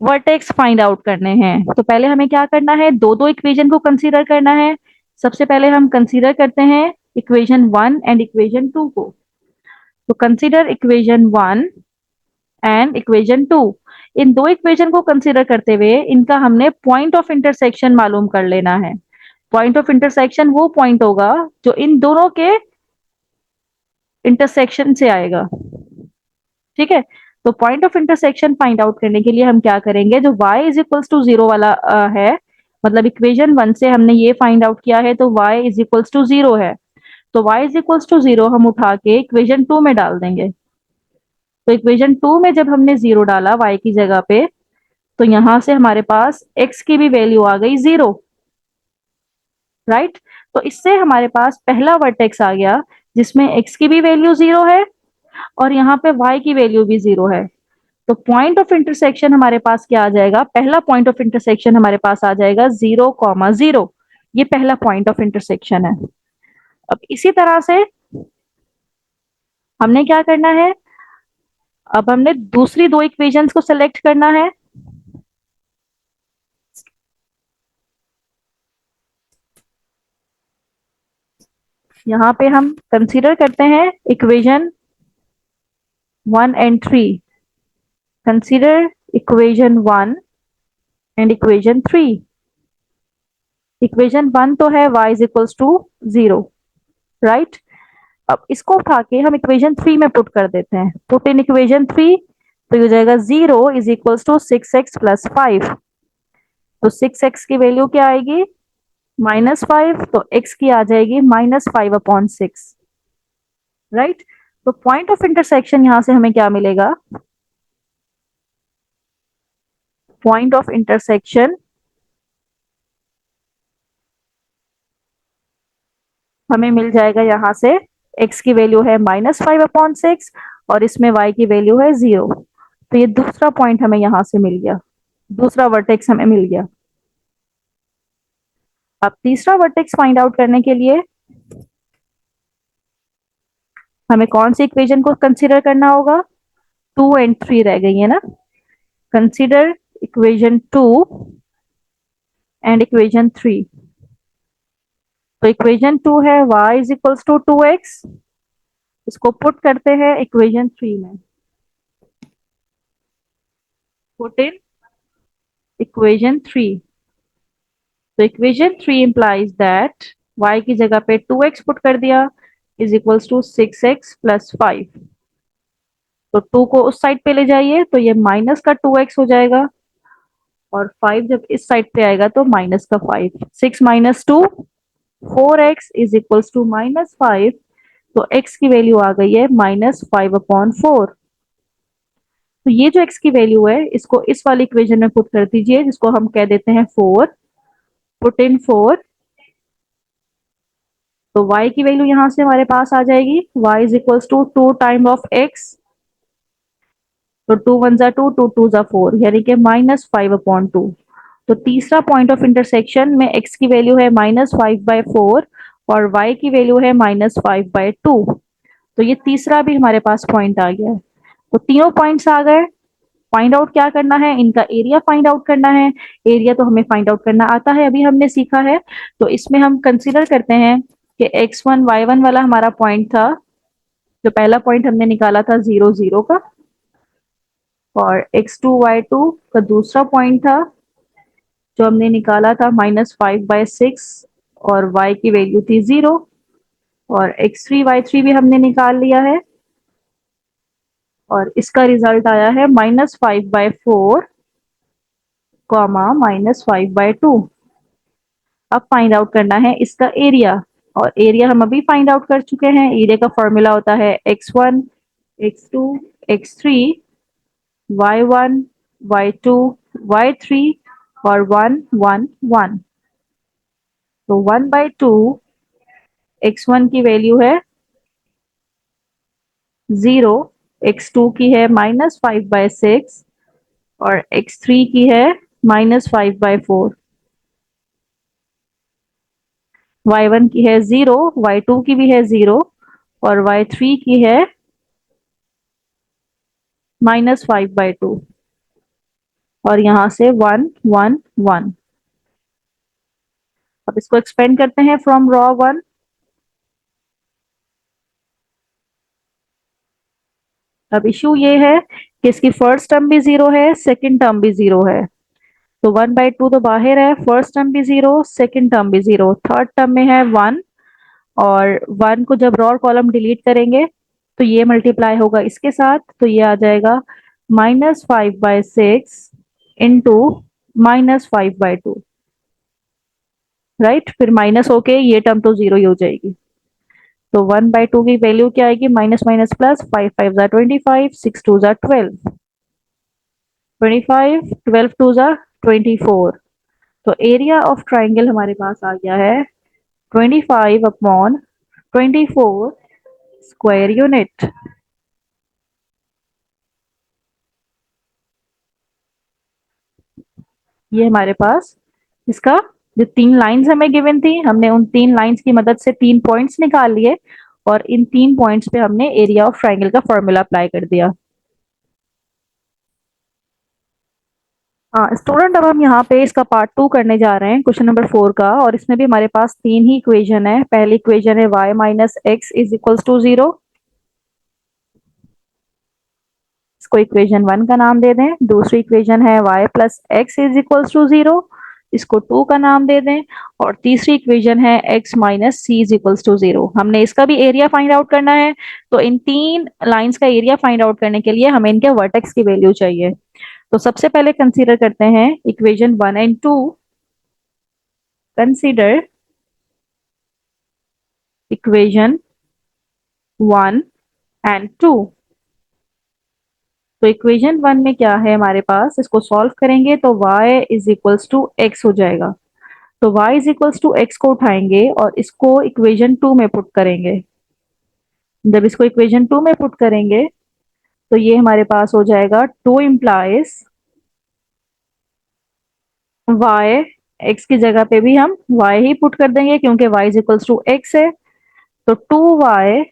वर्टेक्स फाइंड आउट करने हैं। तो पहले हमें क्या करना है, दो दो इक्वेशन को कंसीडर करना है। सबसे पहले हम कंसीडर करते हैं इक्वेशन 1 एंड इक्वेशन 2 को। तो कंसीडर इक्वेशन 1 एंड इक्वेशन 2। इन दो इक्वेशन को कंसीडर करते हुए इनका हमने पॉइंट ऑफ इंटरसेक्शन मालूम कर लेना है। पॉइंट ऑफ इंटरसेक्शन वो पॉइंट होगा जो इन दोनों के इंटरसेक्शन से आएगा। ठीक है, तो point of intersection find out करने के लिए हम क्या करेंगे, जो y इज इक्वल्स टू 0 वाला है, मतलब इक्वेशन 1 से हमने ये फाइंड आउट किया है, तो y इज इक्वल्स टू 0 है। तो y इज इक्वल्स टू 0 हम उठा के इक्वेशन 2 में डाल देंगे। तो इक्वेशन 2 में जब हमने 0 डाला y की जगह पे, तो यहां से हमारे पास x की भी वैल्यू आ गई 0। राइट, तो इससे हमारे पास पहला वर्टेक्स आ गया जिसमें x की भी वैल्यू 0 है और यहाँ पे y की वैल्यू भी 0 है। तो पॉइंट ऑफ इंटरसेक्शन हमारे पास क्या आ जाएगा, पहला पॉइंट ऑफ इंटरसेक्शन हमारे पास आ जाएगा 0,0। ये पहला पॉइंट ऑफ इंटरसेक्शन है। अब इसी तरह से हमने क्या करना है, अब हमने दूसरी दो इक्वेशंस को सिलेक्ट करना है। यहाँ पे हम कंसीडर करते हैं equation 1 and 3। Consider equation 1 and equation 3। Equation 1 तो है y is equals to 0, right. अब इसको उठा के हम इक्वेशन 3 में पुट कर देते हैं। पुट इन इक्वेशन 3, तो ये हो जाएगा 0 is equals to 6x plus 5। तो 6x की वैल्यू क्या आएगी, -5, तो x की आ जाएगी -5/6। राइट, तो पॉइंट ऑफ इंटरसेक्शन यहां से हमें क्या मिलेगा, पॉइंट ऑफ इंटरसेक्शन हमें मिल जाएगा यहाँ से, x की वैल्यू है -5/6 और इसमें y की वैल्यू है 0। तो ये दूसरा पॉइंट हमें यहां से मिल गया, दूसरा वर्टेक्स हमें मिल गया। अब तीसरा वर्टेक्स फाइंड आउट करने के लिए हमें कौन सी इक्वेशन को कंसीडर करना होगा, 2 एंड 3 रह गई है ना। Consider equation 2 and equation 3। तो इक्वेशन 2 है y is equals to 2x, इसको पुट करते हैं इक्वेशन 3 में। पुट इन इक्वेशन 3, तो इक्वेशन 3 इंप्लाइज दैट y की जगह पे 2x पुट कर दिया is equals to 6x plus 5। तो 2 को उस साइड पे ले जाइए तो ये माइनस का 2x हो जाएगा, और 5 जब इस साइड पे आएगा तो माइनस का 5। 6 minus 2 4x is equals to -5। तो x की वैल्यू आ गई है -5/4। तो ये जो x की वैल्यू है इसको इस वाली इक्वेशन में पुट कर दीजिए, जिसको हम कह देते हैं 4। पुट इन 4, तो y की वैल्यू यहां से हमारे पास आ जाएगी, y is equals to 2 time of x। तो 2 1 जा 2, 2 2 जा 4, यानी कि -5/2। तो तीसरा पॉइंट ऑफ इंटरसेक्शन में x की वैल्यू है -5/4 और y की वैल्यू है -5/2। तो ये तीसरा भी हमारे पास पॉइंट आ गया है। तो तीनों पॉइंट्स आ गए। फाइंड आउट क्या करना है, इनका एरिया फाइंड आउट करना है। एरिया तो हमें फाइंड आउट करना आता है, अभी हमने सीखा है। तो इसमें हम कंसीडर करते हैं कि x1 y1 वाला हमारा पॉइंट था, जो पहला पॉइंट हमने निकाला था 0 0 का, और x2 y2 का दूसरा पॉइंट था जो हमने निकाला था -5/6 और y की वैल्यू थी 0, और x3 y3 भी हमने निकाल लिया है और इसका रिजल्ट आया है -5/4 -5/2। अब फाइंड आउट करना है इसका एरिया, और एरिया हम अभी फाइंड आउट कर चुके हैं। एरिया का फॉर्मूला होता है x1 x2 x3 y1 y2 y3 और 1 1 1। तो 1/2 x1 की वैल्यू है 0, x2 की है -5/6 और x3 की है -5/4। y1 की है 0, y2 की भी है 0 और y3 की है -5/2 और यहाँ से 1 1 1। अब इसको एक्सपेंड करते हैं फ्रॉम रॉ 1। अब इशू ये है कि इसकी फर्स्ट टर्म भी 0 है, सेकंड टर्म भी 0 है। तो 1/2 तो बाहर है, फर्स्ट टर्म भी 0, सेकंड टर्म भी 0, थर्ड टर्म में है 1 और 1 को जब रॉ कॉलम डिलीट करेंगे तो ये मल्टीप्लाई होगा इसके साथ, तो ये आ जाएगा -5/6 इंटू -5/2। राइट, फिर माइनस होके ये टर्म तो 0 ही हो जाएगी। तो 1/2 की वैल्यू क्या आएगी, माइनस माइनस प्लस, 5 5 ज़ा 25, 6 2 ज़ा 12, 25, 12 2 ज़ा 24। तो एरिया ऑफ ट्राइंगल हमारे पास आ गया है 25/24 स्क्वायर यूनिट। ये हमारे पास इसका जो 3 लाइंस हमें गिवन थी, हमने उन 3 लाइंस की मदद से 3 पॉइंट्स निकाल लिए और इन 3 पॉइंट्स पे हमने एरिया ऑफ ट्राइंगल का फॉर्मूला अप्लाई कर दिया। हाँ स्टूडेंट, अब हम यहाँ पे इसका पार्ट 2 करने जा रहे हैं, क्वेश्चन नंबर 4 का। और इसमें भी हमारे पास 3 ही इक्वेशन है। पहली इक्वेशन है y minus X is equals to 0, इसको इक्वेशन 1 का नाम दे दें। दूसरी इक्वेशन है y plus X is equals to 0, इसको 2 का नाम दे दें। और तीसरी इक्वेशन है x minus C is equals to 0। हमने इसका भी एरिया फाइंड आउट करना है, तो इन 3 लाइंस का एरिया फाइंड आउट करने के लिए हमें इनके वर्टेक्स की वैल्यू चाहिए। तो सबसे पहले कंसीडर करते हैं equation 1 and 2। Consider equation 1 and 2। तो इक्वेशन 1 में क्या है हमारे पास, इसको सॉल्व करेंगे तो y is equals to X हो जाएगा। तो y is equals to X को उठाएंगे और इसको इक्वेशन 2 में पुट करेंगे। जब इसको इक्वेशन 2 में पुट करेंगे तो ये हमारे पास हो जाएगा 2 इम्प्लाइज y, x की जगह पे भी हम y ही पुट कर देंगे क्योंकि y is equals to X है। तो 2y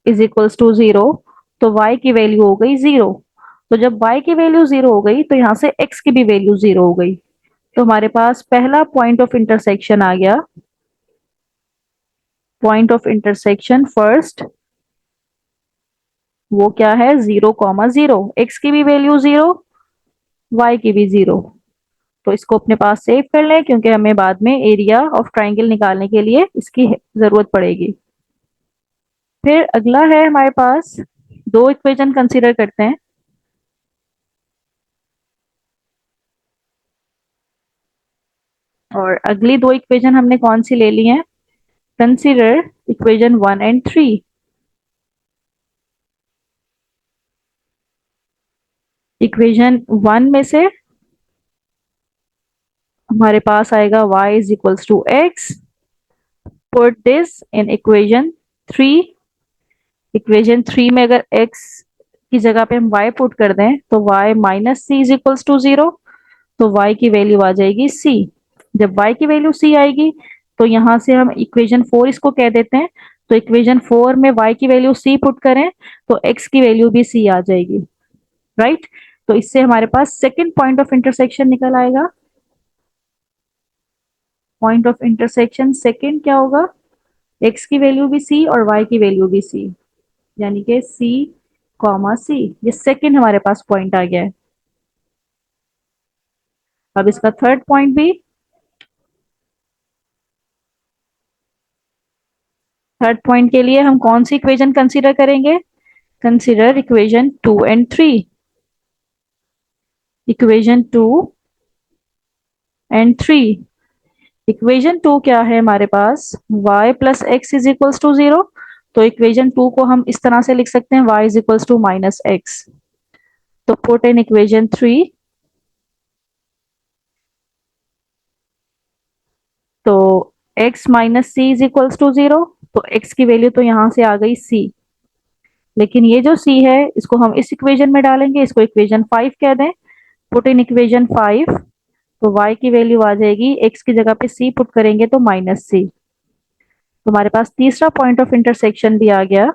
इज इक्वल्स टू 0, तो y की वैल्यू हो गई 0। तो जब y की वैल्यू 0 हो गई तो यहाँ से x की भी वैल्यू 0 हो गई। तो हमारे पास पहला पॉइंट ऑफ इंटरसेक्शन आ गया। पॉइंट ऑफ इंटरसेक्शन फर्स्ट वो क्या है, 0,0। x की भी वैल्यू 0, y की भी 0। तो इसको अपने पास सेव कर लें क्योंकि हमें बाद में एरिया ऑफ ट्राइंगल निकालने के लिए इसकी जरूरत पड़ेगी। फिर अगला है हमारे पास, दो इक्वेशन कंसीडर करते हैं। और अगली दो इक्वेशन हमने कौन सी ले ली हैं, कंसीडर इक्वेशन 1 एंड 3। इक्वेशन 1 में से हमारे पास आएगा y is equals to X, put this in equation 3। Equation 3 में अगर x की जगह पे हम y पुट कर दें तो y minus C is equals to 0, तो y की वैल्यू आ जाएगी c। जब y की वैल्यू c आएगी तो यहां से हम इक्वेशन 4 इसको कह देते हैं। तो इक्वेशन 4 में y की वैल्यू c पुट करें तो x की वैल्यू भी c आ जाएगी। राइट, तो इससे हमारे पास सेकंड पॉइंट ऑफ इंटरसेक्शन निकल आएगा। पॉइंट ऑफ इंटरसेक्शन सेकंड क्या होगा, x की वैल्यू भी c और y की वैल्यू भी c, यानी कि c कॉमा c। ये सेकंड हमारे पास पॉइंट आ गया है। अब इसका थर्ड पॉइंट भी, थर्ड पॉइंट के लिए हम कौन सी इक्वेशन कंसीडर करेंगे, consider equation 2 and 3। Equation 2 and 3। Equation 2 क्या है हमारे पास, y plus X is equals to 0। तो इक्वेशन 2 को हम इस तरह से लिख सकते हैं, y is equals to minus X. तो पुट इन इक्वेशन 3, तो x minus C is equals to 0। तो x की वैल्यू तो यहां से आ गई c, लेकिन ये जो c है इसको हम इस इक्वेशन में डालेंगे, इसको इक्वेशन 5 कह दें। पुट इन इक्वेशन 5, तो y की वैल्यू आ जाएगी, x की जगह पे c पुट करेंगे तो -c। तो हमारे पास तीसरा पॉइंट ऑफ इंटरसेक्शन भी आ गया।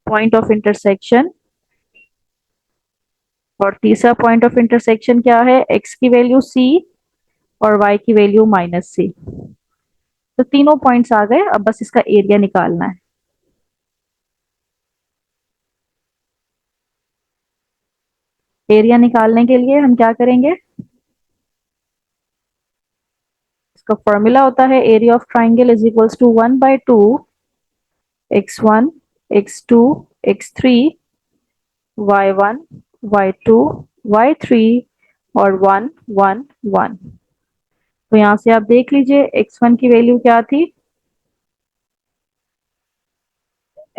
पॉइंट ऑफ इंटरसेक्शन, और तीसरा पॉइंट ऑफ इंटरसेक्शन क्या है, x की वैल्यू c और y की वैल्यू -c। तो तीनों पॉइंट्स आ गए, अब बस इसका एरिया निकालना है। एरिया निकालने के लिए हम क्या करेंगे, इसका फॉर्मूला होता है area of triangle is equals to 1/2 x1 x2 x3 y1 y2 y3 और 1 1 1। तो यहां से आप देख लीजिए x1 की वैल्यू क्या थी,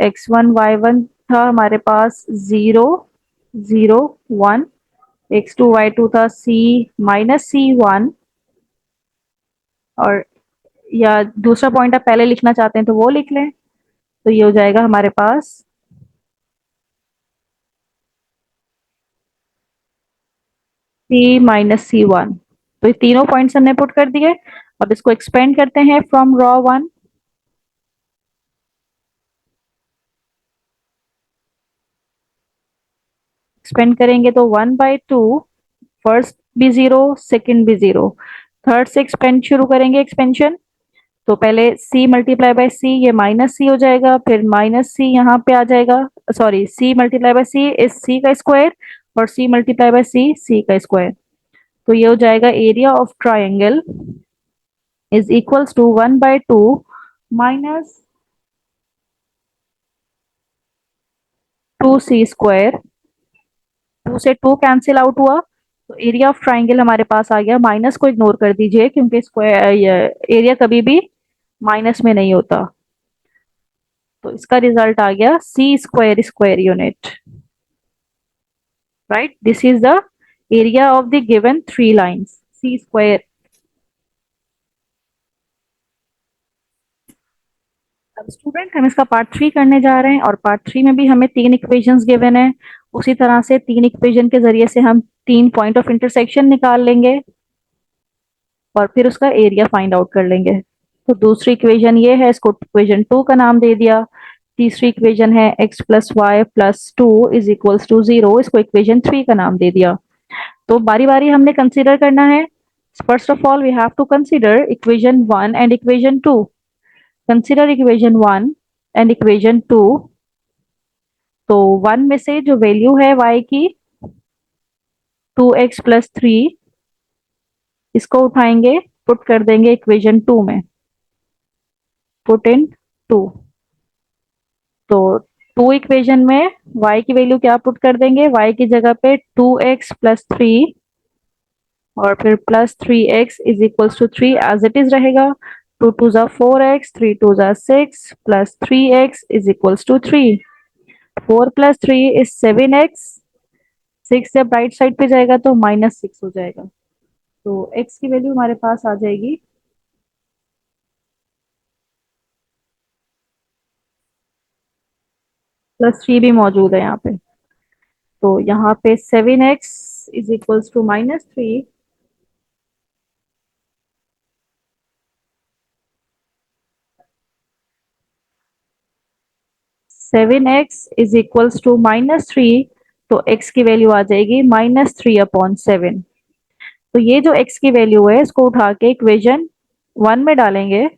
x1 y1 था हमारे पास 0 0 1, x2 y2 था c -c1, और या दूसरा पॉइंट आप पहले लिखना चाहते हैं तो वो लिख लें। तो ये हो जाएगा हमारे पास c -c1। तो ये तीनों पॉइंट्स हमने पुट कर दिए। अब इसको एक्सपेंड करते हैं फ्रॉम रॉ वन। एक्सपेंड करेंगे तो 1/2, फर्स्ट भी 0 सेकंड भी 0, थर्ड से एक्सपेंड शुरू करेंगे एक्सपेंशन। तो पहले c मल्टीप्लाई बाय c, ये -c हो जाएगा, फिर -c यहाँ पे आ जाएगा, sorry c multiply by c is c का स्क्वायर, और c multiply by c c का स्क्वायर। तो ये हो जाएगा area of triangle is equals to 1/2 minus 2c²। 2 से 2 कैंसिल आउट हुआ, तो एरिया ऑफ ट्राइंगल हमारे पास आ गया, माइनस को इग्नोर कर दीजिए क्योंकि स्क्वायर एरिया कभी भी माइनस में नहीं होता। तो इसका रिजल्ट आ गया c² square unit. Right, this is the area of the given three lines, c²। अब स्टूडेंट हम इसका पार्ट 3 करने जा रहे हैं, और पार्ट 3 में भी हमें तीन इक्वेशंस गिवन है। उसी तरह से तीन इक्वेशन के जरिए से हम तीन पॉइंट ऑफ इंटरसेक्शन निकाल लेंगे और फिर उसका एरिया फाइंड आउट कर लेंगे। तो दूसरी इक्वेशन ये है, इसको इक्वेशन 2 का नाम दे दिया। तीसरी इक्वेशन है x plus Y plus two is equals to 0, इसको इक्वेशन 3 का नाम दे दिया। तो बारी बारी हमने कंसीडर करना है। First of all we have to consider equation 1 and equation 2। Consider equation 1 and equation 2। तो 1 में से जो वैल्यू है y की 2x प्लस 3, इसको उठाएंगे, पुट कर देंगे इक्वेशन 2 में, पुट इन 2। तो 2 इक्वेशन में y की वैल्यू क्या पुट कर देंगे, y की जगह पे 2x प्लस 3 और फिर plus 3x is equals to 3 as it is रहेगा। 2 2 जा 4x, 3 2 जा 6 plus 3x is equals to 3। 4 plus 3 is 7x। 6 जब राइट साइड पे जाएगा तो -6 हो जाएगा। तो x की वैल्यू हमारे पास आ जाएगी +3 भी मौजूद है यहाँ पे। तो यहाँ पे 7x is equals to -3। 7x is equals to -3, तो x की वैल्यू आ जाएगी -3/7। तो ये जो x की वैल्यू है इसको उठा के इक्वेशन 1 में डालेंगे।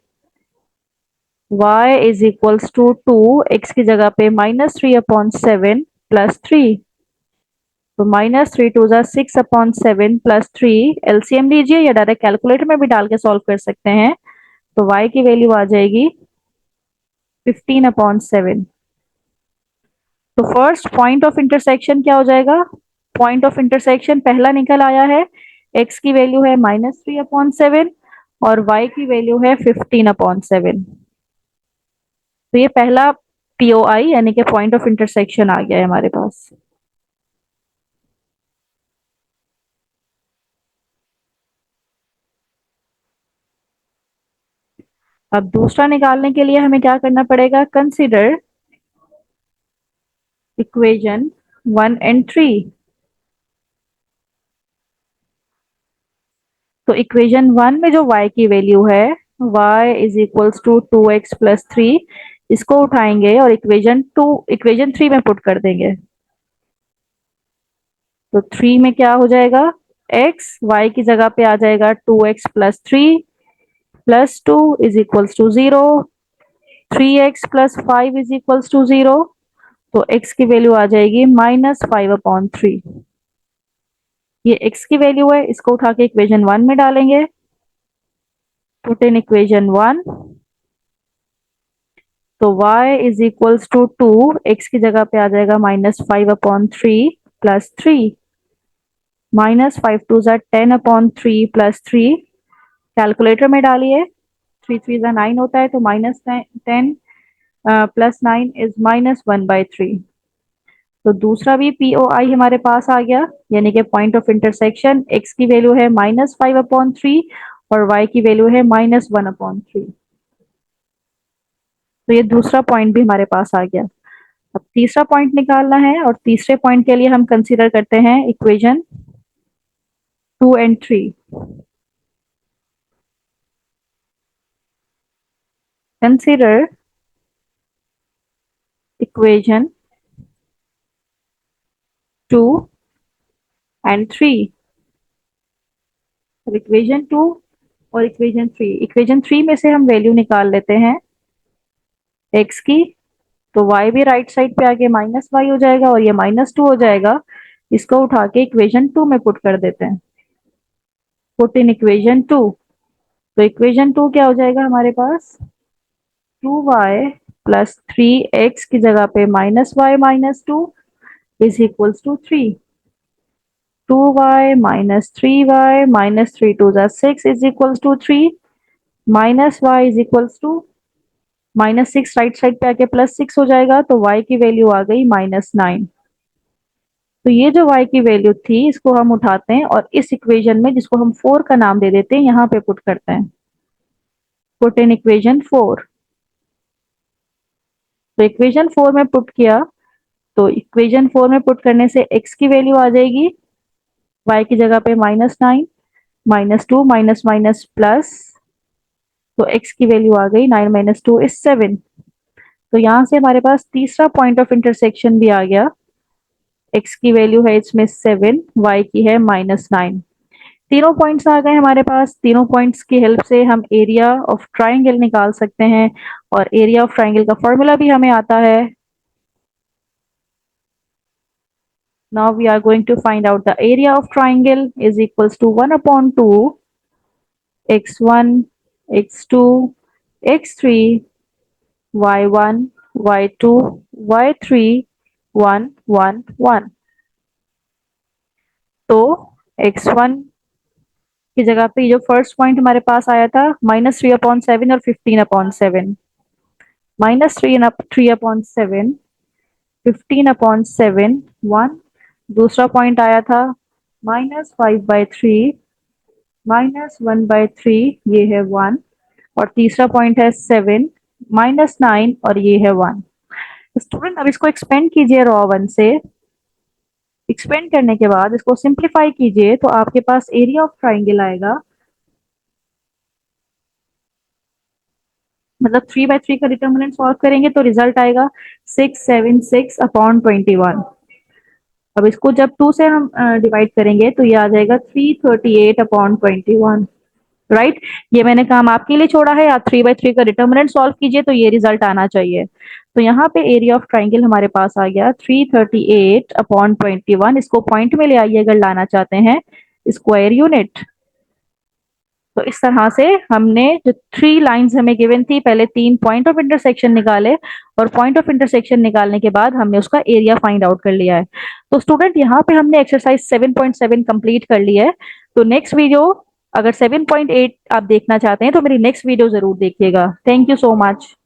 y is equals to 2, x की जगह पे -3/7 प्लस 3। तो -3 2 जा 6/7 प्लस 3, एलसीएम लीजिए या डायरेक्ट कैलकुलेटर में भी डाल के सॉल्व कर सकते हैं। तो y की वैल्यू आ जाएगी 15/7। तो फर्स्ट पॉइंट ऑफ इंटरसेक्शन क्या हो जाएगा, पॉइंट ऑफ इंटरसेक्शन पहला निकल आया है, x की वैल्यू है -3/7 और y की वैल्यू है 15/7। तो ये पहला पीओआई यानी कि पॉइंट ऑफ इंटरसेक्शन आ गया है हमारे पास। अब दूसरा निकालने के लिए हमें क्या करना पड़ेगा, कंसिडर इक्वेशन 1 एंड 3। तो इक्वेशन 1 में जो y की वैल्यू है y is equals to 2x plus 3, इसको उठाएंगे और इक्वेशन 3 में पुट कर देंगे। तो 3 में क्या हो जाएगा, x y की जगह पे आ जाएगा 2x plus 3 plus 2 is equals to 0, 3x plus 5 is equals to 0। तो x की वैल्यू आ जाएगी -5/3। ये x की वैल्यू है, इसको उठा के इक्वेशन 1 में डालेंगे। पुट इन इक्वेशन 1, तो y is equals to 2, x की जगह पे आ जाएगा -5/3 प्लस 3, -5 टू ज़ा 10/3 प्लस 3। कैलकुलेटर में डालिए, 3 3 ज़ा 9 होता है, तो -10 प्लस 9 इज -1/3। तो दूसरा भी POI हमारे पास आ गया, यानी कि पॉइंट ऑफ इंटरसेक्शन। x की वैल्यू है -5/3 और y की वैल्यू है -1/3। तो ये दूसरा पॉइंट भी हमारे पास आ गया। अब तीसरा पॉइंट निकालना है, और तीसरे पॉइंट के लिए हम कंसीडर करते हैं equation 2 and 3। Consider equation 2 and 3। Equation 2 और इक्वेशन 3, इक्वेशन 3 में से हम वैल्यू निकाल लेते हैं x की, तो y भी राइट साइड पे आके -y हो जाएगा और ये -2 हो जाएगा। इसको उठा के इक्वेशन 2 में पुट कर देते हैं। पुट इन इक्वेशन 2, तो इक्वेशन 2 क्या हो जाएगा हमारे पास, 2y प्लस 3x की जगह पे -y-2 is equals to 3। 2y minus 3y minus 3 two ज़ा 6 is equals to 3, minus y is equals to -6, right side पे आके +6 हो जाएगा, तो y की वैल्यू आ गई -9। तो ये जो y की वैल्यू थी, इसको हम उठाते हैं और इस इक्वेशन में, जिसको हम 4 का नाम दे देते हैं, यहाँ पे पुट करते हैं। पुट इन इक्वेशन 4, तो इक्वेशन 4 में पुट किया, तो इक्वेशन 4 में पुट करने से x की वैल्यू आ जाएगी, y की जगह पे -9, -2 माइनस माइनस प्लस, तो x की वैल्यू आ गई 9 माइनस 2 इज 7। तो यहाँ से हमारे पास तीसरा पॉइंट ऑफ इंटरसेक्शन भी आ गया। x की वैल्यू है इसमें 7, y की है -9। तीनों पॉइंट्स आ गए हमारे पास। तीनों पॉइंट्स की हेल्प से हम एरिया ऑफ ट्राइंगल निकाल सकते हैं, और एरिया ऑफ ट्राइंगल का फॉर्मूला भी हमें आता है। Now we are going to find out the area of triangle is equals to 1/2 x1, x2, x3, y1, y2, y3, 1 1 1। तो x1 की जगह पे जो फर्स्ट पॉइंट हमारे पास आया था -3/7 और 15/7, -3/7, 15/7 1। दूसरा पॉइंट आया था -5/3, -1/3, ये है 1। और तीसरा पॉइंट है 7, -9 और ये है 1। स्टूडेंट अब इसको एक्सपेंड कीजिए रॉ 1 से। एक्सपेंड करने के बाद इसको सिंप्लीफाई कीजिए, तो आपके पास एरिया ऑफ ट्राइंगल आएगा, मतलब 3/3 का डिटर्मिनेंट सॉल्व करेंगे तो रिजल्ट आएगा 676/21। अब इसको जब 2 से हम डिवाइड करेंगे तो ये आ जाएगा 338/21। राइट, ये मैंने काम आपके लिए छोड़ा है। आप 3/3 का डिटर्मिनेंट सॉल्व कीजिए तो ये रिजल्ट आना चाहिए। तो यहाँ पे एरिया ऑफ ट्राइंगल हमारे पास आ गया 338/21। इसको पॉइंट में ले आइए अगर लाना चाहते हैं, स्क्वायर यूनिट। तो इस तरह से हमने जो 3 लाइंस हमें गिवन थी, पहले 3 पॉइंट ऑफ इंटरसेक्शन निकाले, और पॉइंट ऑफ इंटरसेक्शन निकालने के बाद हमने उसका एरिया फाइंड आउट कर लिया है। तो स्टूडेंट यहाँ पे हमने एक्सरसाइज 7.7 कंप्लीट कर ली है। तो नेक्स्ट वीडियो, अगर 7.8 आप देखना चाहते हैं तो मेरी नेक्स्ट वीडियो जरूर देखिएगा। Thank you so much.